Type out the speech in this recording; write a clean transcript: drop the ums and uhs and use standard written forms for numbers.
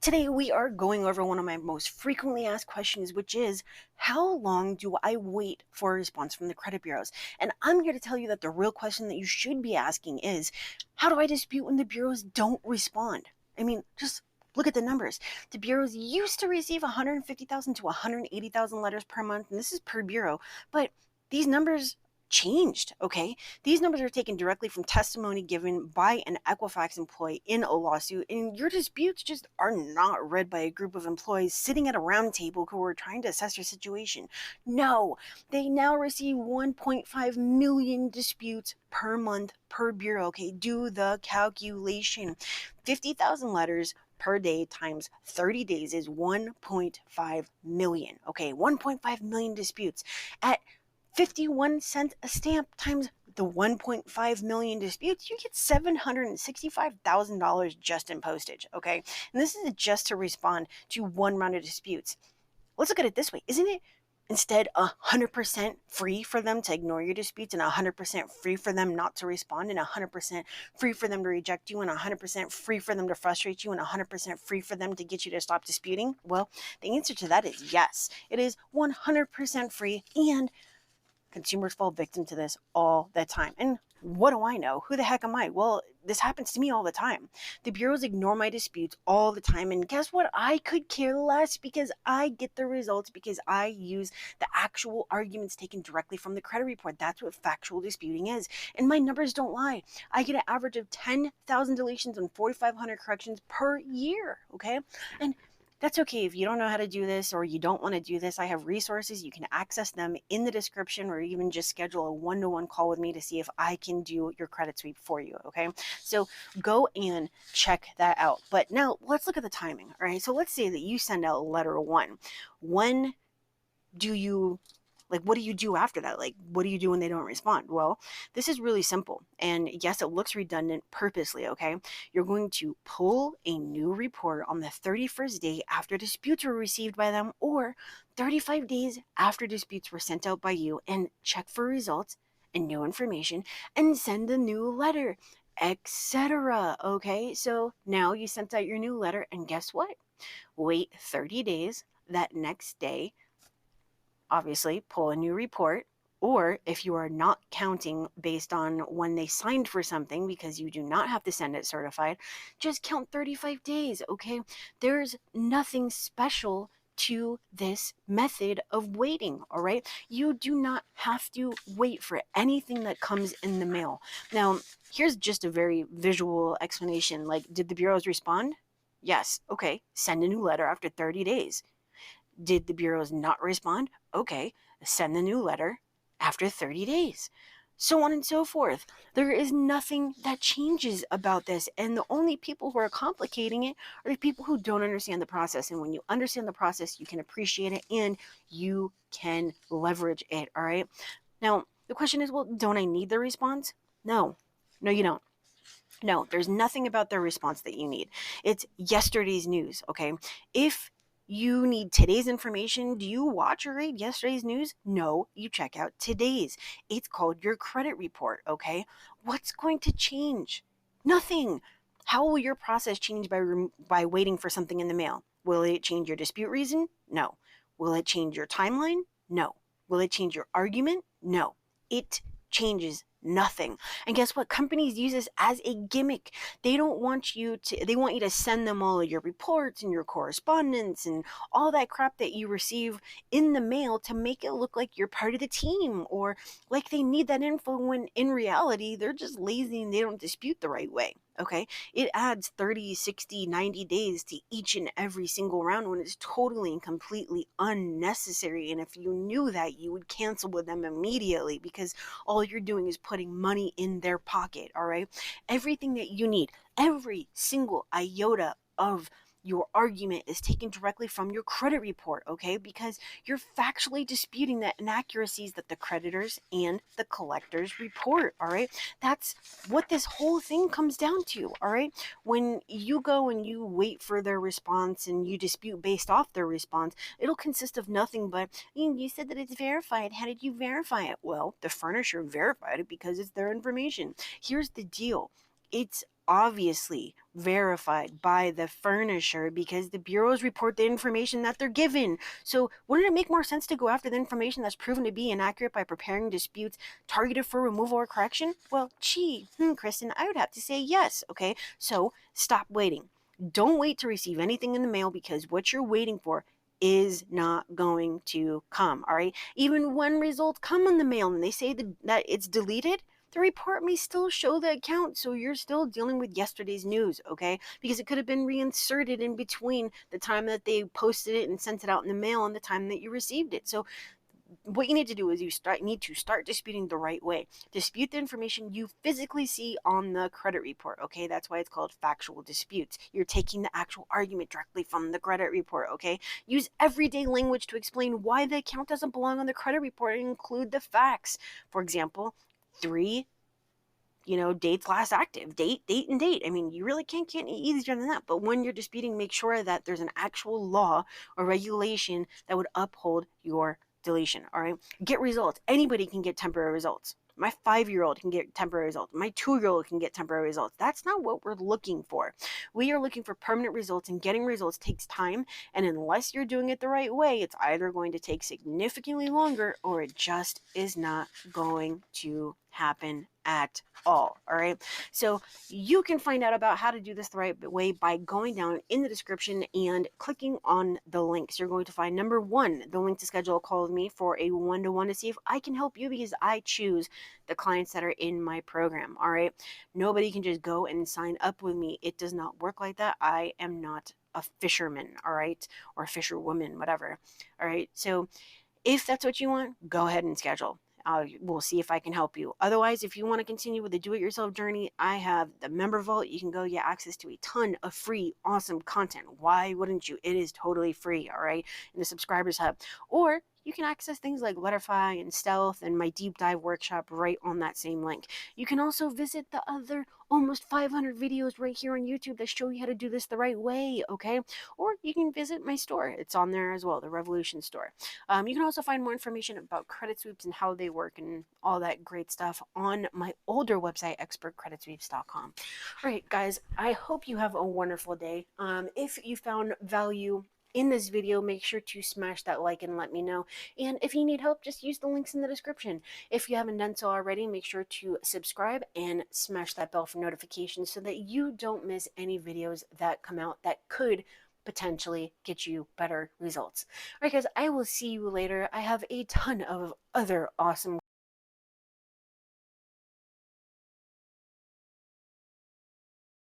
Today, we are going over one of my most frequently asked questions, which is how long do I wait for a response from the credit bureaus? And I'm here to tell you that the real question that you should be asking is how do I dispute when the bureaus don't respond? I mean, just look at the numbers. The bureaus used to receive 150,000 to 180,000 letters per month, and this is per bureau, but these numbers changed, okay? These numbers are taken directly from testimony given by an Equifax employee in a lawsuit, and your disputes just are not read by a group of employees sitting at a round table who are trying to assess your situation. No, they now receive 1.5 million disputes per month per bureau, okay? Do the calculation. 50,000 letters per day times 30 days is 1.5 million, okay? 1.5 million disputes at 51 cents a stamp times the 1.5 million disputes, you get $765,000 just in postage, okay? And this is just to respond to one round of disputes. Let's look at it this way. Isn't it instead 100% free for them to ignore your disputes and 100% free for them not to respond and 100% free for them to reject you and 100% free for them to frustrate you and 100% free for them to get you to stop disputing? Well, the answer to that is yes. It is 100% free, and consumers fall victim to this all the time. And what do I know? Who the heck am I? Well, this happens to me all the time. The bureaus ignore my disputes all the time. And guess what? I could care less because I get the results because I use the actual arguments taken directly from the credit report. That's what factual disputing is. And my numbers don't lie. I get an average of 10,000 deletions and 4,500 corrections per year. Okay. And that's okay if you don't know how to do this or you don't want to do this. I have resources. You can access them in the description or even just schedule a one-to-one call with me to see if I can do your credit sweep for you, okay? So go and check that out. But now let's look at the timing, all right? So let's say that you send out letter one. When do you what do you do after that? What do you do when they don't respond? Well, this is really simple. And yes, it looks redundant purposely, okay? You're going to pull a new report on the 31st day after disputes were received by them or 35 days after disputes were sent out by you and check for results and new information and send a new letter, etc. Okay? So now you sent out your new letter and guess what? Wait 30 days. That next day, obviously pull a new report, or if you are not counting based on when they signed for something because you do not have to send it certified, just count 35 days, okay? There's nothing special to this method of waiting, all right? You do not have to wait for anything that comes in the mail. Now, here's just a very visual explanation. Did the bureaus respond? Yes. Okay, send a new letter after 30 days. Did the bureaus not respond? Okay, send the new letter after 30 days. So on and so forth. There is nothing that changes about this. And the only people who are complicating it are the people who don't understand the process. And when you understand the process, you can appreciate it and you can leverage it. All right. Now, the question is, well, don't I need the response? No, you don't. No, there's nothing about their response that you need. It's yesterday's news, okay? If you need today's information, do you watch or read yesterday's news? No, you check out today's. It's called your credit report, okay? What's going to change? Nothing. How will your process change by waiting for something in the mail? Will it change your dispute reason? No. Will it change your timeline? No. Will it change your argument? No. It changes nothing. And guess what? Companies use this as a gimmick. They want you to send them all of your reports and your correspondence and all that crap that you receive in the mail to make it look like you're part of the team or like they need that info when in reality they're just lazy and they don't dispute the right way. Okay, it adds 30, 60, 90 days to each and every single round when it's totally and completely unnecessary. And if you knew that, you would cancel with them immediately because all you're doing is putting money in their pocket. All right, everything that you need, every single iota of your argument is taken directly from your credit report, okay? Because you're factually disputing the inaccuracies that the creditors and the collectors report, all right? That's what this whole thing comes down to, all right? When you go and you wait for their response and you dispute based off their response, it'll consist of nothing but, you said that it's verified. How did you verify it? Well, the furnisher verified it because it's their information. Here's the deal. It's obviously verified by the furnisher because the bureaus report the information that they're given. So wouldn't it make more sense to go after the information that's proven to be inaccurate by preparing disputes targeted for removal or correction? Well, Kristen, I would have to say yes. Okay, so stop waiting. Don't wait to receive anything in the mail, because what you're waiting for is not going to come. All right, even when results come in the mail and they say that it's deleted, the report may still show the account, so you're still dealing with yesterday's news, okay? Because it could have been reinserted in between the time that they posted it and sent it out in the mail and the time that you received it. So what you need to do is need to start disputing the right way. Dispute the information you physically see on the credit report, okay? That's why it's called factual disputes. You're taking the actual argument directly from the credit report, okay? Use everyday language to explain why the account doesn't belong on the credit report and include the facts. For example, 3 dates last active, date, and date. I mean, you really can't get any easier than that. But when you're disputing, make sure that there's an actual law or regulation that would uphold your deletion. All right. Get results. Anybody can get temporary results. My 5-year-old can get temporary results. My 2-year-old can get temporary results. That's not what we're looking for. We are looking for permanent results, and getting results takes time. And unless you're doing it the right way, it's either going to take significantly longer or it just is not going to happen at all. All right. So you can find out about how to do this the right way by going down in the description and clicking on the links. You're going to find number 1, the link to schedule a call with me for a 1-to-1 to see if I can help you, because I choose the clients that are in my program. All right. Nobody can just go and sign up with me. It does not work like that. I am not a fisherman. All right. Or a fisherwoman, whatever. All right. So if that's what you want, go ahead and schedule. We'll see if I can help you. Otherwise, if you want to continue with the do-it-yourself journey, I have the member vault. You can go get access to a ton of free, awesome content. Why wouldn't you? It is totally free, all right, in the subscribers hub. Or you can access things like Letterfy and Stealth and my deep dive workshop right on that same link. You can also visit the other almost 500 videos right here on YouTube that show you how to do this the right way, okay? Or you can visit my store. It's on there as well, the Revolution store. You can also find more information about credit sweeps and how they work and all that great stuff on my older website, expertcreditsweeps.com. All right, guys, I hope you have a wonderful day. If you found value in this video, make sure to smash that like and let me know. And if you need help, just use the links in the description. If you haven't done so already, make sure to subscribe and smash that bell for notifications so that you don't miss any videos that come out that could potentially get you better results. All right, guys, I will see you later. I have a ton of other awesome